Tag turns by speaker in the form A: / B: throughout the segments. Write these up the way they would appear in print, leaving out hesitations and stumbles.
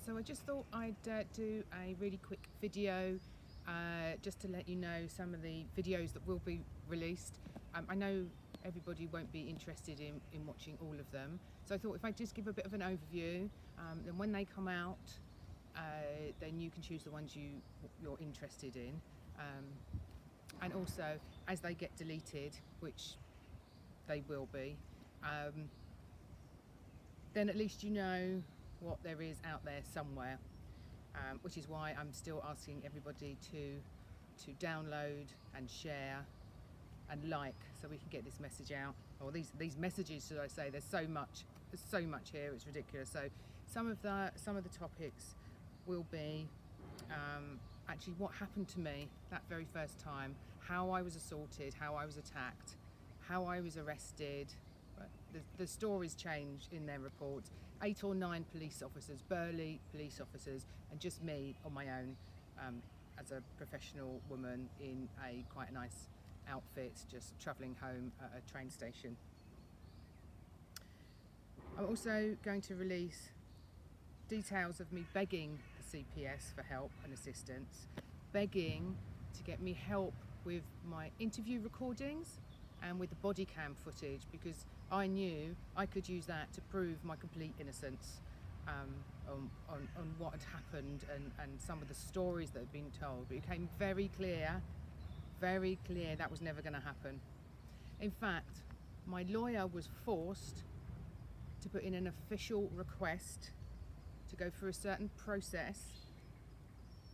A: So I just thought I'd do a really quick video just to let you know some of the videos that will be released. I know everybody won't be interested in watching all of them, so I thought if I just give a bit of an overview, then when they come out, then you can choose the ones you're interested in, and also as they get deleted, which they will be, then at least you know what there is out there somewhere, which is why I'm still asking everybody to download and share and like, so we can get this message out, or these messages, should I say. There's so much here, it's ridiculous. So some of the topics will be actually what happened to me that very first time, how I was assaulted, how I was attacked, how I was arrested. The stories change in their reports. 8 or 9 police officers, burly police officers, and just me on my own as a professional woman in quite a nice outfit, just travelling home at a train station. I'm also going to release details of me begging the CPS for help and assistance, begging to get me help with my interview recordings and with the body cam footage, because I knew I could use that to prove my complete innocence on what had happened and some of the stories that had been told. But it became very clear that was never going to happen. In fact, my lawyer was forced to put in an official request to go through a certain process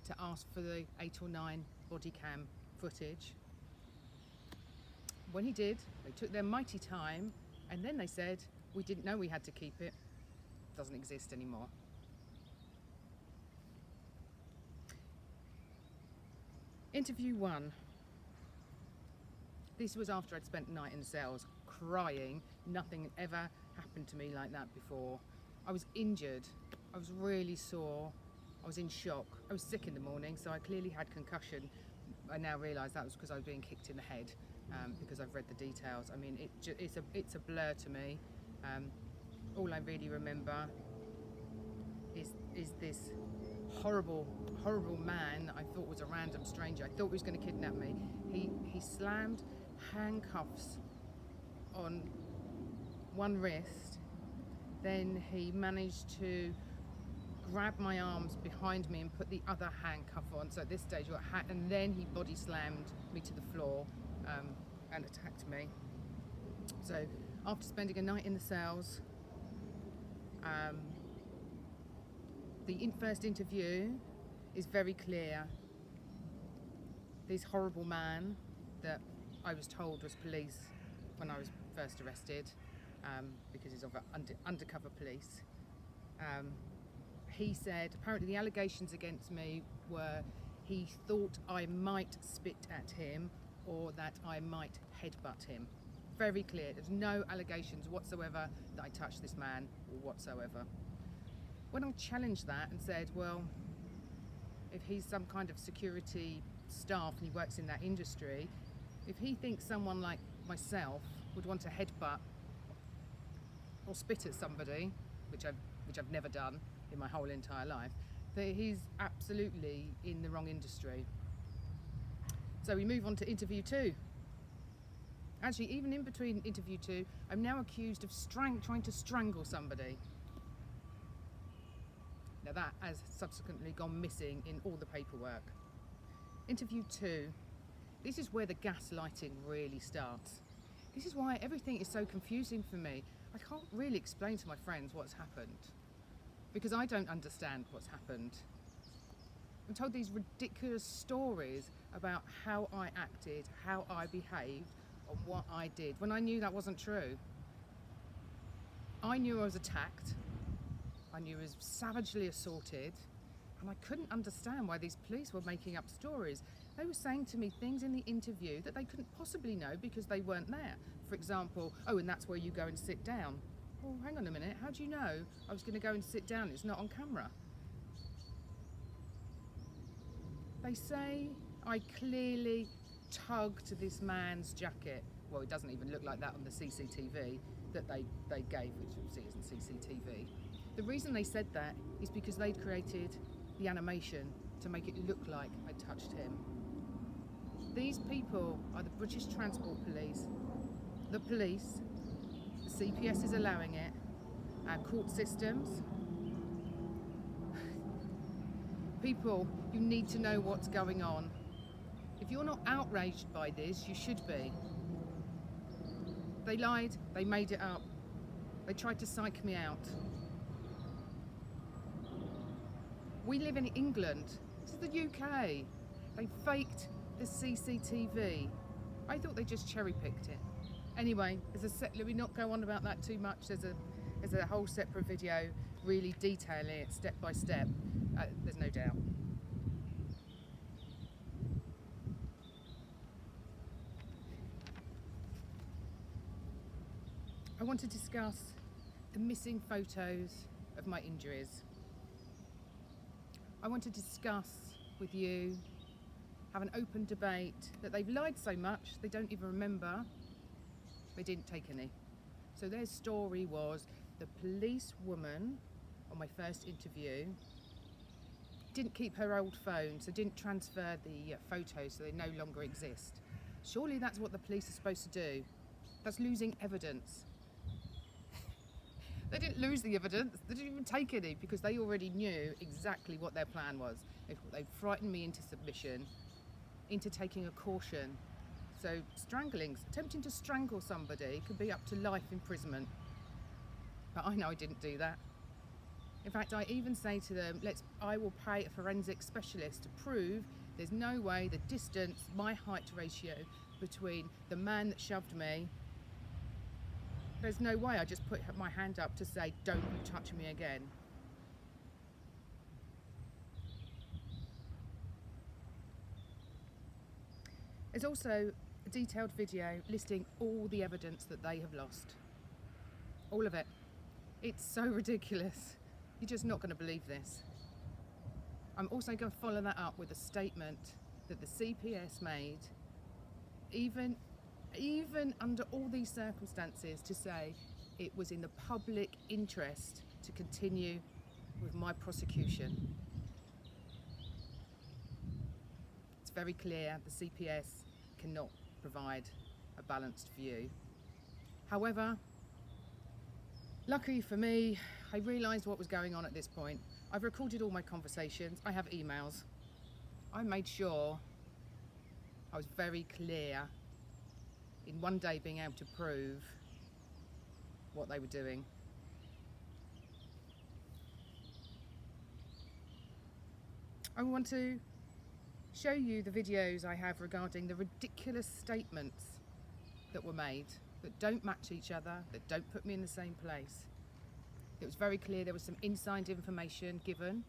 A: to ask for the 8 or 9 body cam footage. When he did, they took their mighty time, and then they said, we didn't know we had to keep it. It doesn't exist anymore. Interview 1. This was after I'd spent the night in the cells, crying. Nothing ever happened to me like that before. I was injured. I was really sore. I was in shock. I was sick in the morning, so I clearly had concussion. I now realise that was because I was being kicked in the head, because I've read the details. I mean, it's a blur to me. All I really remember is this horrible man that I thought was a random stranger. I thought he was going to kidnap me. He slammed handcuffs on one wrist, then he managed to grab my arms behind me and put the other handcuff on. So at this stage, and then he body slammed me to the floor and attacked me. So after spending a night in the cells, the first interview is very clear. This horrible man that I was told was police when I was first arrested, because he's of undercover police. He said, apparently the allegations against me were he thought I might spit at him or that I might headbutt him. Very clear. There's no allegations whatsoever that I touched this man or whatsoever. When I challenged that and said, well, if he's some kind of security staff and he works in that industry, if he thinks someone like myself would want to headbutt or spit at somebody, which I've never done in my whole entire life, that he's absolutely in the wrong industry. So we move on to interview 2. Actually, even in between interview 2, I'm now accused of trying to strangle somebody. Now that has subsequently gone missing in all the paperwork. Interview 2. This is where the gaslighting really starts. This is why everything is so confusing for me. I can't really explain to my friends what's happened, because I don't understand what's happened. I'm told these ridiculous stories about how I acted, how I behaved, and what I did, when I knew that wasn't true. I knew I was attacked. I knew I was savagely assaulted, and I couldn't understand why these police were making up stories. They were saying to me things in the interview that they couldn't possibly know because they weren't there. For example, oh, and that's where you go and sit down. Oh, hang on a minute, how do you know I was going to go and sit down? It's not on camera. They say I clearly tugged this man's jacket. Well, it doesn't even look like that on the CCTV that they gave, which obviously isn't CCTV. The reason they said that is because they'd created the animation to make it look like I touched him. These people are the British Transport Police, the police, the CPS is allowing it, our court systems. People, you need to know what's going on. If you're not outraged by this, you should be. They lied, they made it up. They tried to psych me out. We live in England. This is the UK. They faked the CCTV. I thought they just cherry-picked it. Anyway, let me not go on about that too much. There's a whole separate video really detailing it step by step. There's no doubt. I want to discuss the missing photos of my injuries. I want to discuss with you, have an open debate, that they've lied so much they don't even remember they didn't take any. So their story was the police woman on my first interview didn't keep her old phone, so didn't transfer the photos so they no longer exist. Surely that's what the police are supposed to do. That's losing evidence. They didn't lose the evidence, they didn't even take any because they already knew exactly what their plan was. They frightened me into submission, into taking a caution. So attempting to strangle somebody could be up to life imprisonment. But I know I didn't do that. In fact, I even say to them, I will pay a forensic specialist to prove there's no way the distance, my height ratio between the man that shoved me, there's no way I just put my hand up to say, don't you touch me again. There's also a detailed video listing all the evidence that they have lost. All of it. It's so ridiculous. You're just not going to believe this. I'm also going to follow that up with a statement that the CPS made, even under all these circumstances, to say it was in the public interest to continue with my prosecution. It's very clear the CPS cannot provide a balanced view. However, luckily for me, I realised what was going on at this point. I've recorded all my conversations, I have emails. I made sure I was very clear in one day being able to prove what they were doing. I want to show you the videos I have regarding the ridiculous statements that were made, that don't match each other, that don't put me in the same place. It was very clear there was some inside information given,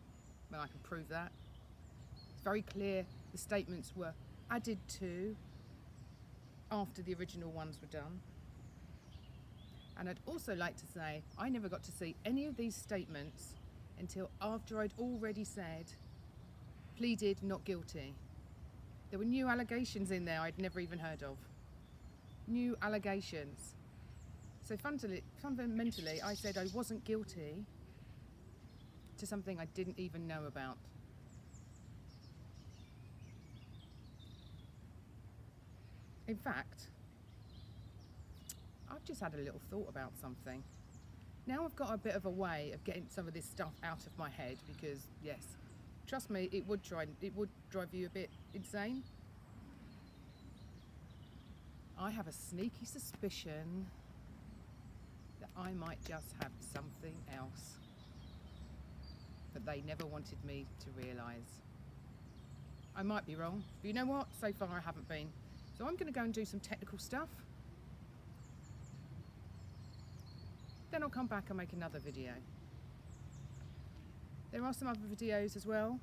A: well, I can prove that. It's very clear the statements were added to after the original ones were done. And I'd also like to say, I never got to see any of these statements until after I'd already said, pleaded not guilty. There were new allegations in there I'd never even heard of. New allegations. So fundamentally, I said I wasn't guilty to something I didn't even know about. In fact, I've just had a little thought about something. Now I've got a bit of a way of getting some of this stuff out of my head because, yes, trust me, it would drive you a bit insane. I have a sneaky suspicion that I might just have something else that they never wanted me to realise. I might be wrong, but you know what? So far I haven't been. So I'm going to go and do some technical stuff. Then I'll come back and make another video. There are some other videos as well,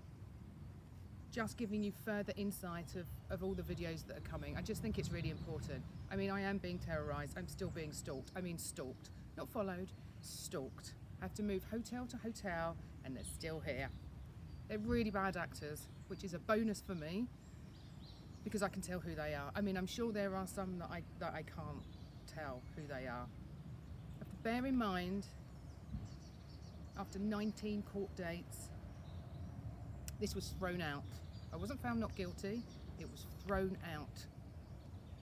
A: just giving you further insight of all the videos that are coming. I just think it's really important. I mean, I am being terrorised, I'm still being stalked. I mean stalked, not followed, stalked. I have to move hotel to hotel and they're still here. They're really bad actors, which is a bonus for me because I can tell who they are. I mean, I'm sure there are some that I can't tell who they are. I have to bear in mind after 19 court dates, this was thrown out. I wasn't found not guilty, it was thrown out.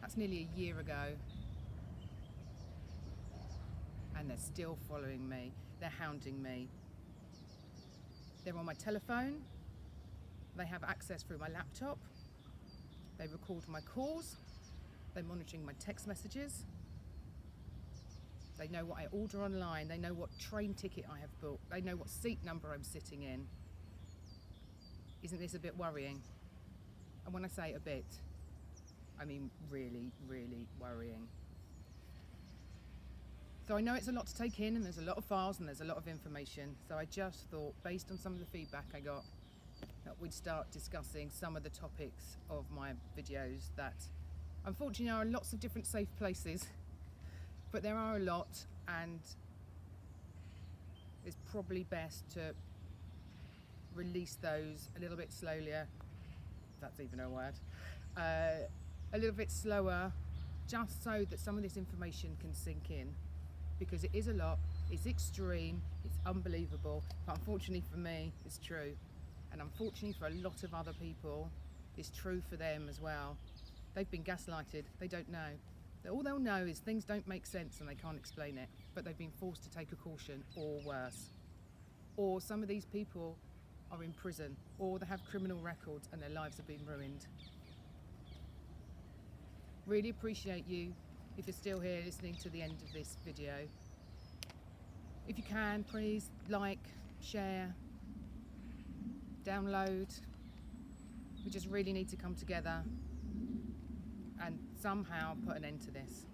A: That's nearly a year ago. And they're still following me, they're hounding me. They're on my telephone, they have access through my laptop, they record my calls, they're monitoring my text messages, they know what I order online, they know what train ticket I have booked, they know what seat number I'm sitting in. Isn't this a bit worrying? And when I say a bit, I mean really, really worrying. So I know it's a lot to take in, and there's a lot of files and there's a lot of information. So I just thought, based on some of the feedback I got, that we'd start discussing some of the topics of my videos that unfortunately are in lots of different safe places, but there are a lot, and it's probably best to release those a little bit slower, if that's even a word, a little bit slower, just so that some of this information can sink in, because it is a lot, it's extreme, it's unbelievable, but unfortunately for me, it's true. And unfortunately for a lot of other people, it's true for them as well. They've been gaslighted, they don't know. All they'll know is things don't make sense and they can't explain it, but they've been forced to take a caution, or worse. Or some of these people are in prison, or they have criminal records and their lives have been ruined. Really appreciate you if you're still here listening to the end of this video. If you can, please like, share, download. We just really need to come together and somehow put an end to this.